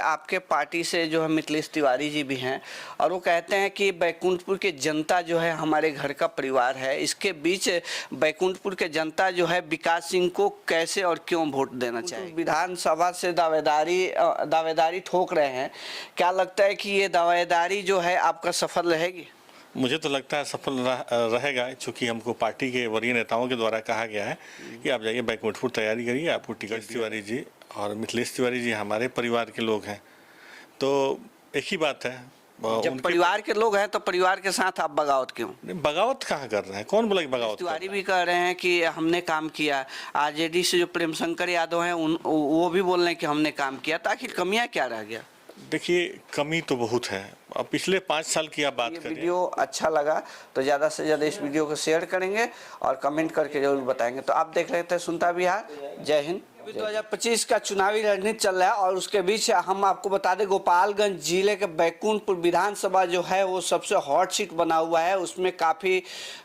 आपके पार्टी से जो है मिथिलेश तिवारी जी भी हैं और वो कहते हैं कि बैकुंठपुर की जनता जो है हमारे घर का परिवार है। इसके बीच बैकुंठपुर के जनता जो है विकास सिंह को कैसे और क्यों वोट देना चाहिए? विधानसभा से दावेदारी ठोक रहे हैं, क्या लगता है कि ये दावेदारी जो है आपका सफल रहेगी? मुझे तो लगता है सफल रहेगा, क्योंकि हमको पार्टी के वरीय नेताओं के द्वारा कहा गया है कि आप जाइए बैकुंठपुर तैयारी करिए, आपको टिकट। तिवारी जी और मिथिलेश तिवारी जी हमारे परिवार के लोग हैं, तो एक ही बात है। जब परिवार के लोग हैं तो परिवार के साथ आप बगावत क्यों? बगावत कहाँ कर रहे हैं? कौन बोला कि बगावत? तिवारी भी कह रहे हैं कि हमने काम किया। आरजेडी से जो प्रेम शंकर यादव हैं वो भी बोल रहे हैं कि हमने काम किया, तो आखिर कमियां क्या रह गया? देखिए, कमी तो बहुत है। अब पिछले 5 साल की आप बात करें। वीडियो अच्छा लगा तो ज़्यादा से ज़्यादा इस वीडियो को शेयर करेंगे और कमेंट करके जरूर बताएंगे। तो आप देख रहे थे सुनता बिहार। जय हिंद। 2025 का चुनावी रणनीति चल रहा है और उसके बीच हम आपको बता दें गोपालगंज जिले के बैकुंठपुर विधानसभा जो है वो सबसे हॉट सीट बना हुआ है। उसमें काफ़ी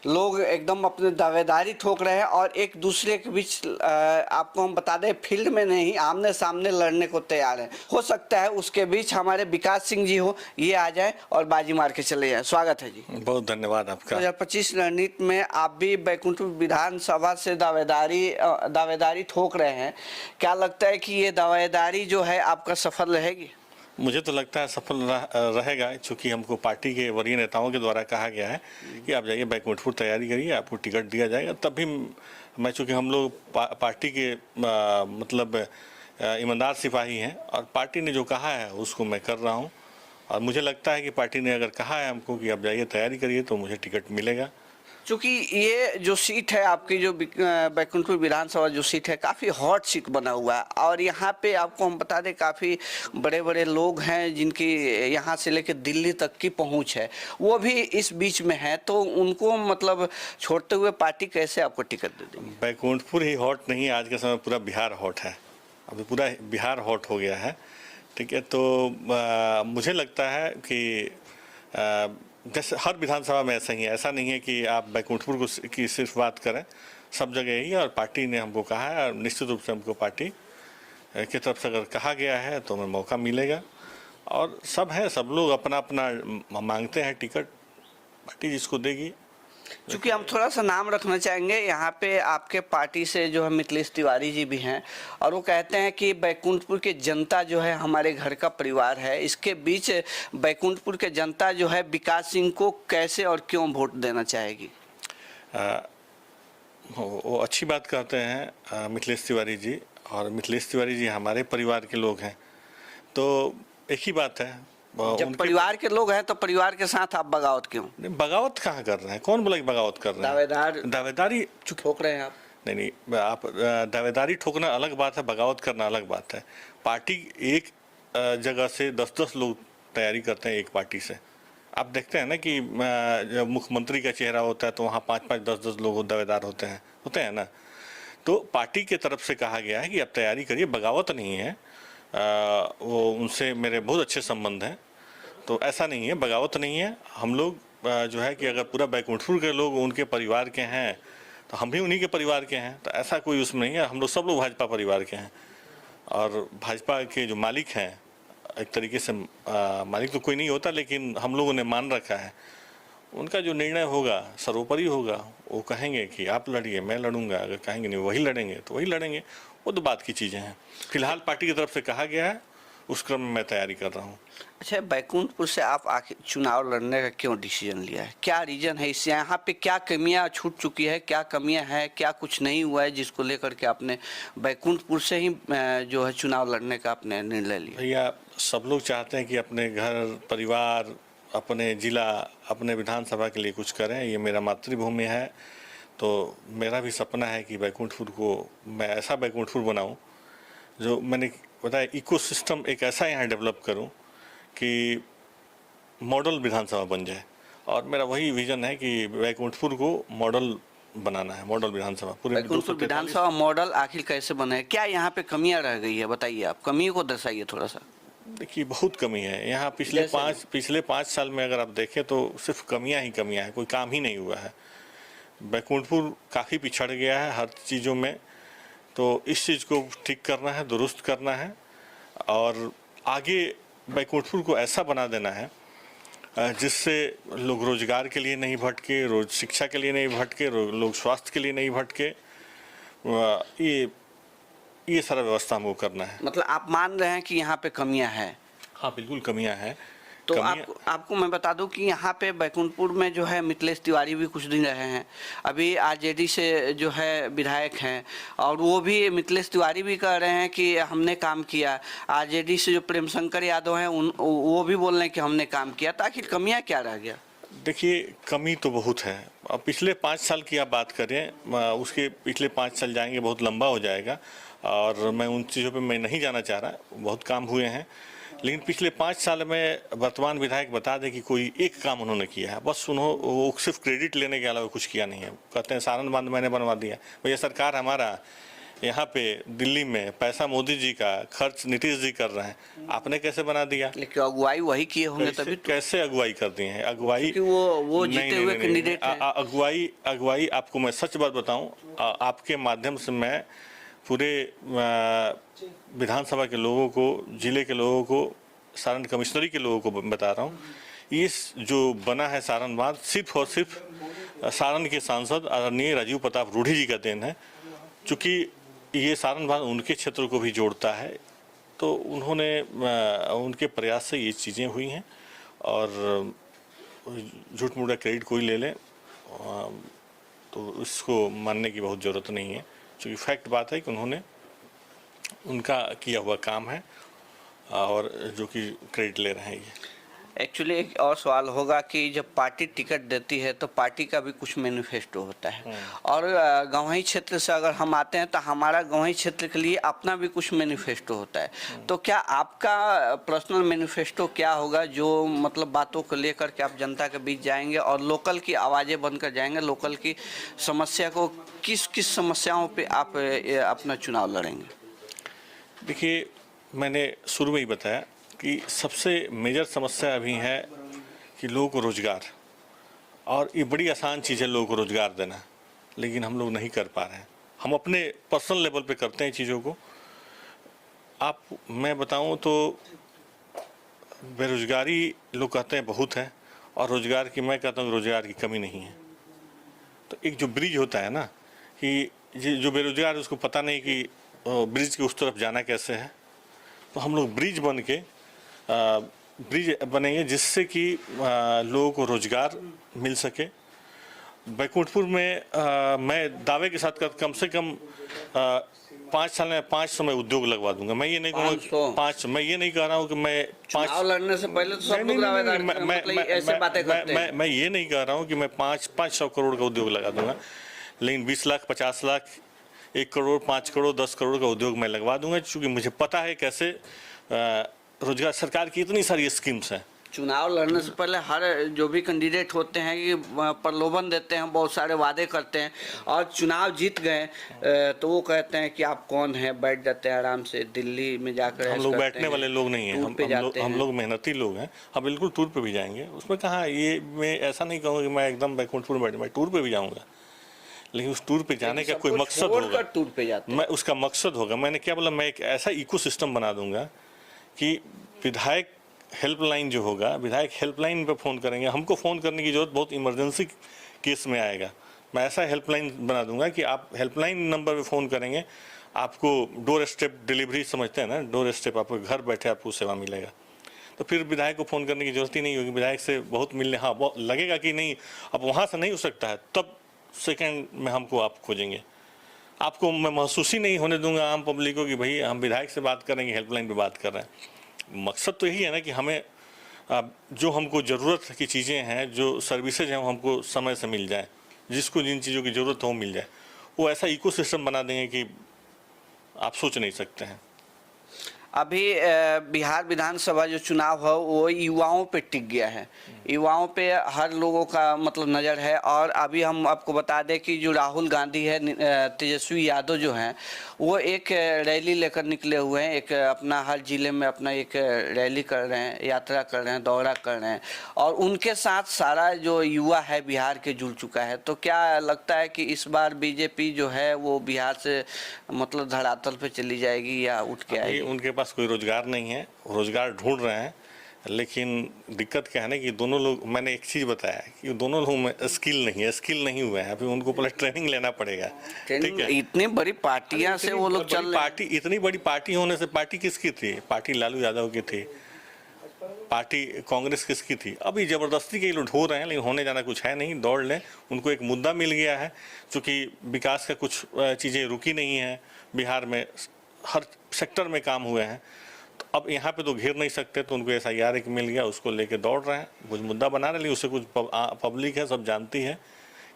लोग एकदम अपने दावेदारी ठोक रहे हैं और एक दूसरे के बीच आपको हम बता दें फील्ड में नहीं, आमने सामने लड़ने को तैयार है। हो सकता है उसके बीच हमारे विकास सिंह जी हो, ये आ जाए और बाजी मार के चले जाए। स्वागत है जी। बहुत धन्यवाद आपका। 2025 रणनीति में आप भी बैकुंठपुर विधानसभा से दावेदारी ठोक रहे हैं, क्या लगता है कि ये दावेदारी जो है आपका सफल रहेगी? मुझे तो लगता है सफल रहेगा, क्योंकि हमको पार्टी के वरीय नेताओं के द्वारा कहा गया है कि आप जाइए बैकुंठपुर तैयारी करिए, आपको टिकट दिया जाएगा। तभी मैं, चूँकि हम लोग पार्टी के मतलब ईमानदार सिपाही हैं और पार्टी ने जो कहा है उसको मैं कर रहा हूँ, और मुझे लगता है कि पार्टी ने अगर कहा है हमको कि आप जाइए तैयारी करिए तो मुझे टिकट मिलेगा। चूँकि ये जो सीट है आपकी, जो बैकुंठपुर विधानसभा जो सीट है, काफ़ी हॉट सीट बना हुआ है और यहाँ पे आपको हम बता दें काफ़ी बड़े बड़े लोग हैं जिनकी यहाँ से लेकर दिल्ली तक की पहुँच है, वो भी इस बीच में है। तो उनको मतलब छोड़ते हुए पार्टी कैसे आपको टिकट दे देगी? बैकुंठपुर ही हॉट नहीं, आज के समय पूरा बिहार हॉट है। अभी पूरा बिहार हॉट हो गया है, ठीक है। तो मुझे लगता है कि जैसे हर विधानसभा में ऐसा ही है, ऐसा नहीं है कि आप बैकुंठपुर की सिर्फ बात करें, सब जगह यही है। और पार्टी ने हमको कहा है और निश्चित रूप से हमको पार्टी की तरफ से अगर कहा गया है तो हमें मौका मिलेगा। और सब है, सब लोग अपना अपना मांगते हैं टिकट, पार्टी जिसको देगी। चूँकि हम थोड़ा सा नाम रखना चाहेंगे, यहाँ पे आपके पार्टी से जो है मिथिलेश तिवारी जी भी हैं और वो कहते हैं कि बैकुंठपुर की जनता जो है हमारे घर का परिवार है। इसके बीच बैकुंठपुर के जनता जो है विकास सिंह को कैसे और क्यों वोट देना चाहेगी? वो अच्छी बात कहते हैं मिथिलेश तिवारी जी, और मिथिलेश तिवारी जी हमारे परिवार के लोग हैं, तो एक ही बात है। जब परिवार के लोग हैं तो परिवार के साथ आप बगावत क्यों? बगावत कहाँ कर रहे हैं? कौन बोला कि बगावत कर रहे हैं? दावेदारी ठोक रहे हैं आप? नहीं, आप दावेदारी ठोकना अलग बात है, बगावत करना अलग बात है। पार्टी एक जगह से 10-10 लोग तैयारी करते हैं एक पार्टी से। आप देखते हैं ना कि जब मुख्यमंत्री का चेहरा होता है तो वहाँ 5-5, 10-10 लोग दावेदार होते हैं ना। तो पार्टी के तरफ से कहा गया है कि आप तैयारी करिए, बगावत नहीं है। वो उनसे मेरे बहुत अच्छे संबंध हैं, तो ऐसा नहीं है, बगावत नहीं है। हम लोग जो है कि अगर पूरा बैकुंठपुर के लोग उनके परिवार के हैं तो हम भी उन्हीं के परिवार के हैं, तो ऐसा कोई उसमें नहीं है। हम लोग सब लोग भाजपा परिवार के हैं और भाजपा के जो मालिक हैं, एक तरीके से मालिक तो कोई नहीं होता, लेकिन हम लोगों ने मान रखा है, उनका जो निर्णय होगा सर्वोपरि होगा। वो कहेंगे कि आप लड़िए, मैं लड़ूंगा, अगर कहेंगे नहीं वही लड़ेंगे तो वही लड़ेंगे, वो तो बात की चीज़ें हैं। फिलहाल पार्टी की तरफ से कहा गया है, उस क्रम में मैं तैयारी कर रहा हूँ। अच्छा, बैकुंठपुर से आप आखिर चुनाव लड़ने का क्यों डिसीजन लिया है? क्या रीजन है इससे? यहाँ पे क्या कमियाँ छूट चुकी है, क्या कमियाँ हैं, क्या कुछ नहीं हुआ है जिसको लेकर के आपने बैकुंठपुर से ही जो है चुनाव लड़ने का आपने निर्णय लिया? भैया, सब लोग चाहते हैं कि अपने घर परिवार, अपने ज़िला, अपने विधानसभा के लिए कुछ करें। ये मेरा मातृभूमि है, तो मेरा भी सपना है कि बैकुंठपुर को मैं ऐसा बैकुंठपुर बनाऊँ जो मैंने बताया इकोसिस्टम एक ऐसा यहाँ डेवलप करूं कि मॉडल विधानसभा बन जाए। और मेरा वही विजन है कि बैकुंठपुर को मॉडल बनाना है, मॉडल विधानसभा। पूरे बैकुंठपुर विधानसभा मॉडल आखिर कैसे बने? क्या यहाँ पे कमियाँ रह गई है, बताइए आप, कमियों को दर्शाइए थोड़ा सा। देखिए, बहुत कमी है यहाँ। पिछले 5 साल में अगर आप देखें तो सिर्फ कमियाँ ही कमियाँ हैं, कोई काम ही नहीं हुआ है। बैकुंठपुर काफ़ी पिछड़ गया है हर चीज़ों में, तो इस चीज़ को ठीक करना है, दुरुस्त करना है। और आगे बैकुंठपुर को ऐसा बना देना है जिससे लोग रोजगार के लिए नहीं भटके, रोज शिक्षा के लिए नहीं भटके, लोग स्वास्थ्य के लिए नहीं भटके। ये सारा व्यवस्था हमको करना है। मतलब आप मान रहे हैं कि यहाँ पे कमियां हैं? हाँ, बिल्कुल कमियां हैं। तो आपको मैं बता दूं कि यहाँ पे बैकुंठपुर में जो है मिथिलेश तिवारी भी कुछ दिन रहे हैं, अभी आरजेडी से जो है विधायक हैं, और वो भी मिथिलेश तिवारी भी कह रहे हैं कि हमने काम किया। आरजेडी से जो प्रेम शंकर यादव हैं वो भी बोल रहे हैं कि हमने काम किया। तो आखिर कमियाँ क्या रह गया? देखिए, कमी तो बहुत है। अब पिछले 5 साल की आप बात करें, उसके पिछले 5 साल जाएंगे, बहुत लंबा हो जाएगा, और मैं उन चीज़ों पे मैं नहीं जाना चाह रहा। बहुत काम हुए हैं, लेकिन पिछले 5 साल में वर्तमान विधायक बता दें कि कोई एक काम उन्होंने किया है, बस वो सिर्फ क्रेडिट लेने के अलावा कुछ किया नहीं है। कहते हैं सारण बांध मैंने बनवा दिया। भैया, सरकार हमारा यहाँ पे दिल्ली में पैसा मोदी जी का खर्च नीतीश जी कर रहे हैं, आपने कैसे बना दिया? लेकिन अगुवाई वही किए होंगे तभी तो। कैसे अगुवाई कर दी है? अगुवाई वो जीते हुए कैंडिडेट हैं। अगुवाई आपको मैं सच बात बताऊं, आपके माध्यम से मैं पूरे विधानसभा के लोगों को, जिले के लोगों को, सारण कमिश्नरी के लोगों को बता रहा हूँ, इस जो बना है सारण बांध सिर्फ और सिर्फ सारण के सांसद आदरणीय राजीव प्रताप रूढ़ी जी का देन है। चूँकि ये सारण बांध उनके क्षेत्र को भी जोड़ता है, तो उन्होंने उनके प्रयास से ये चीज़ें हुई हैं, और झूठ मूठा क्रेडिट कोई ले ले तो इसको मानने की बहुत ज़रूरत नहीं है। क्योंकि फैक्ट बात है कि उन्होंने उनका किया हुआ काम है, और जो कि क्रेडिट ले रहे हैं ये। एक्चुअली एक और सवाल होगा कि जब पार्टी टिकट देती है तो पार्टी का भी कुछ मैनिफेस्टो होता है, और गौहई क्षेत्र से अगर हम आते हैं तो हमारा गौहई क्षेत्र के लिए अपना भी कुछ मैनिफेस्टो होता है। तो क्या आपका पर्सनल मैनिफेस्टो क्या होगा, जो मतलब बातों को लेकर के आप जनता के बीच जाएंगे और लोकल की आवाज़ें बनकर जाएंगे? लोकल की समस्या को किस किस समस्याओं पे आप अपना चुनाव लड़ेंगे? देखिए, मैंने शुरू में ही बताया कि सबसे मेजर समस्या अभी है कि लोगों को रोज़गार, और ये बड़ी आसान चीज़ है लोगों को रोज़गार देना, लेकिन हम लोग नहीं कर पा रहे हैं। हम अपने पर्सनल लेवल पे करते हैं चीज़ों को। मैं बताऊं तो बेरोज़गारी लोग कहते हैं बहुत है, और रोज़गार की मैं कहता हूँ रोज़गार की कमी नहीं है। तो एक जो ब्रिज होता है ना, कि जो बेरोज़गार है उसको पता नहीं कि ब्रिज के उस तरफ जाना कैसे है, तो हम लोग ब्रिज बनेंगे जिससे कि लोगों को रोज़गार मिल सके। बैकुंठपुर में मैं दावे के साथ कम से कम 5 साल में 500 में उद्योग लगवा दूंगा। मैं ये नहीं कहूँगा मैं ये नहीं कह रहा हूँ कि मैं 5 लड़ने से पहले तो सब लोग दावेदार मतलब ऐसे बातें करते हैं। मैं ये नहीं कह रहा हूँ कि मैं 500 करोड़ का उद्योग लगा दूंगा, लेकिन 20 लाख, 50 लाख, 1 करोड़, 5 करोड़, 10 करोड़ का उद्योग मैं लगवा दूंगा, क्योंकि मुझे पता है कैसे रोजगार। सरकार की इतनी सारी स्कीम्स हैं। चुनाव लड़ने से पहले हर जो भी कैंडिडेट होते हैं कि प्रलोभन देते हैं, बहुत सारे वादे करते हैं, और चुनाव जीत गए तो वो कहते हैं कि आप कौन हैं, बैठ जाते हैं आराम से दिल्ली में जाकर। हम लोग बैठने वाले लोग नहीं हैं, हम लोग मेहनती लोग हैं। हम बिल्कुल टूर पे भी जाएंगे, उसमें कहाँ ये मैं ऐसा नहीं कहूँगा कि मैं एकदम बैकुंठपुर में मैं टूर पे भी जाऊँगा, लेकिन उस टूर पे जाने का कोई मकसद होगा। टूर पे जाते मैं उसका मकसद होगा, मैंने क्या बोला, मैं एक ऐसा इकोसिस्टम बना दूंगा कि विधायक हेल्पलाइन जो होगा, विधायक हेल्पलाइन पे फ़ोन करेंगे। हमको फ़ोन करने की ज़रूरत बहुत इमरजेंसी केस में आएगा। मैं ऐसा हेल्पलाइन बना दूंगा कि आप हेल्पलाइन नंबर पे फ़ोन करेंगे, आपको डोर स्टेप डिलीवरी समझते हैं ना, डोर स्टेप, आपको घर बैठे आपको सेवा मिलेगा। तो फिर विधायक को फ़ोन करने की ज़रूरत ही नहीं होगी। विधायक से बहुत मिलने, हाँ बहुत लगेगा कि नहीं अब वहाँ से नहीं हो सकता है, तब सेकेंड में हमको आप खोजेंगे। आपको मैं महसूस ही नहीं होने दूंगा आम पब्लिक को कि भाई हम विधायक से बात करेंगे, हेल्पलाइन पे बात कर रहे हैं। मकसद तो यही है ना कि हमें जो हमको ज़रूरत की चीज़ें हैं, जो सर्विसेज हैं, वो हमको समय से मिल जाए, जिसको जिन चीज़ों की ज़रूरत हो मिल जाए। वो ऐसा इकोसिस्टम बना देंगे कि आप सोच नहीं सकते हैं। अभी बिहार विधानसभा जो चुनाव है वो युवाओं पे टिक गया है, युवाओं पे हर लोगों का मतलब नज़र है। और अभी हम आपको बता दें कि जो राहुल गांधी है, तेजस्वी यादव जो हैं, वो एक रैली लेकर निकले हुए हैं। एक अपना हर ज़िले में अपना एक रैली कर रहे हैं, यात्रा कर रहे हैं, दौरा कर रहे हैं, और उनके साथ सारा जो युवा है बिहार के जुड़ चुका है। तो क्या लगता है कि इस बार बीजेपी जो है वो बिहार से मतलब धरातल पे चली जाएगी या उठ के आएगी? उनके पास कोई रोजगार नहीं है, रोजगार ढूंढ रहे हैं, लेकिन दिक्कत क्या है ना कि दोनों लोग, मैंने एक चीज़ बताया कि दोनों लोगों में स्किल नहीं हुए हैं, अभी उनको पहले ट्रेनिंग लेना पड़ेगा। ठीक है, इतनी बड़ी पार्टियां से वो लोग चल रहे हैं। पार्टी, इतनी बड़ी पार्टी होने से, पार्टी किसकी थी? पार्टी लालू यादव की थी, पार्टी कांग्रेस किसकी थी? अभी ज़बरदस्ती के लोग हो रहे हैं, लेकिन होने जाना कुछ है नहीं, दौड़ लें। उनको एक मुद्दा मिल गया है, चूँकि विकास का कुछ चीज़ें रुकी नहीं हैं बिहार में, हर सेक्टर में काम हुए हैं, तो अब यहाँ पे तो घेर नहीं सकते, तो उनको SIR एक मिल गया, उसको लेके दौड़ रहे हैं, कुछ मुद्दा बना रहे हैं, उससे कुछ पब्लिक है, सब जानती है,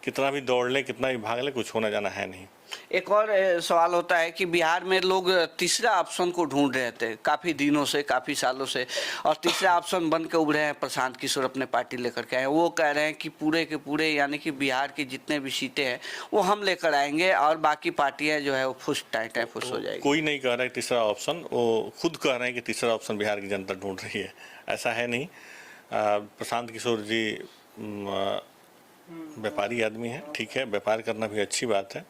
कितना भी दौड़ ले, कितना भी भाग ले, कुछ होना जाना है नहीं। एक और सवाल होता है कि बिहार में लोग तीसरा ऑप्शन को ढूंढ रहे थे काफ़ी दिनों से, काफ़ी सालों से, और तीसरा ऑप्शन बन के उभरे हैं प्रशांत किशोर, अपने पार्टी लेकर के आए। वो कह रहे हैं कि पूरे के पूरे, यानी कि बिहार की जितने भी सीटें हैं वो हम लेकर आएंगे और बाकी पार्टियां जो है वो फुस टाइट है, फुस हो जाएगी। कोई नहीं कह रहा है तीसरा ऑप्शन, वो खुद कह रहे हैं कि तीसरा ऑप्शन बिहार की जनता ढूंढ रही है, ऐसा है नहीं। प्रशांत किशोर जी व्यापारी आदमी है, ठीक है, व्यापार करना भी अच्छी बात है,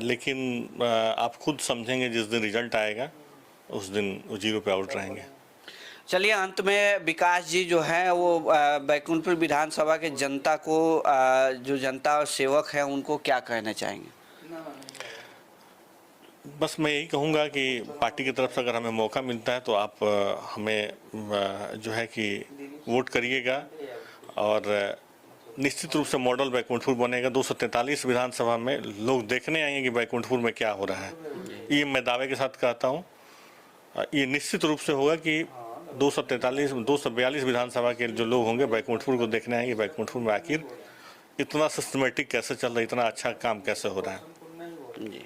लेकिन आप खुद समझेंगे जिस दिन रिजल्ट आएगा उस दिन वो 0 पे आउट रहेंगे। चलिए, अंत में विकास जी जो है वो बैकुंठपुर विधानसभा के जनता को, जो जनता और सेवक है, उनको क्या कहना चाहेंगे? बस मैं यही कहूँगा कि पार्टी की तरफ से अगर हमें मौका मिलता है तो आप हमें जो है कि वोट करिएगा, और निश्चित रूप से मॉडल बैकुंठपुर बनेगा। 243 विधानसभा में लोग देखने आएंगे कि बैकुंठपुर में क्या हो रहा है, ये मैं दावे के साथ कहता हूँ। ये निश्चित रूप से होगा कि 242 विधानसभा के जो लोग होंगे बैकुंठपुर को देखने आएंगे, बैकुंठपुर में आखिर इतना सिस्टमेटिक कैसे चल रहा है, इतना अच्छा काम कैसे हो रहा है। जी,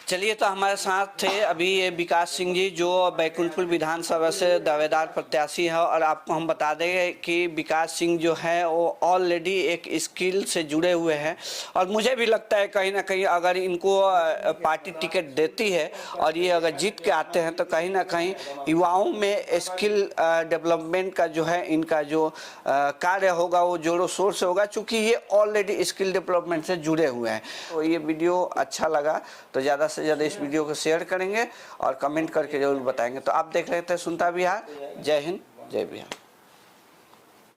चलिए, तो हमारे साथ थे अभी ये विकास सिंह जी, जो बैकुंठपुर विधानसभा से दावेदार प्रत्याशी है। और आपको हम बता दें कि विकास सिंह जो है वो ऑलरेडी एक स्किल से जुड़े हुए हैं, और मुझे भी लगता है कहीं ना कहीं अगर इनको पार्टी टिकट देती है और ये अगर जीत के आते हैं तो कहीं ना कहीं युवाओं में स्किल डेवलपमेंट का जो है, इनका जो कार्य होगा वो जोरों शोर से होगा, चूँकि ये ऑलरेडी स्किल डेवलपमेंट से जुड़े हुए हैं। तो ये वीडियो अच्छा लगा तो ज़्यादा से ज़्यादा इस वीडियो को शेयर करेंगे और कमेंट करके जरूर बताएंगे। तो आप देख रहे थे सुनता बिहार। जय हिंद, जय बिहार।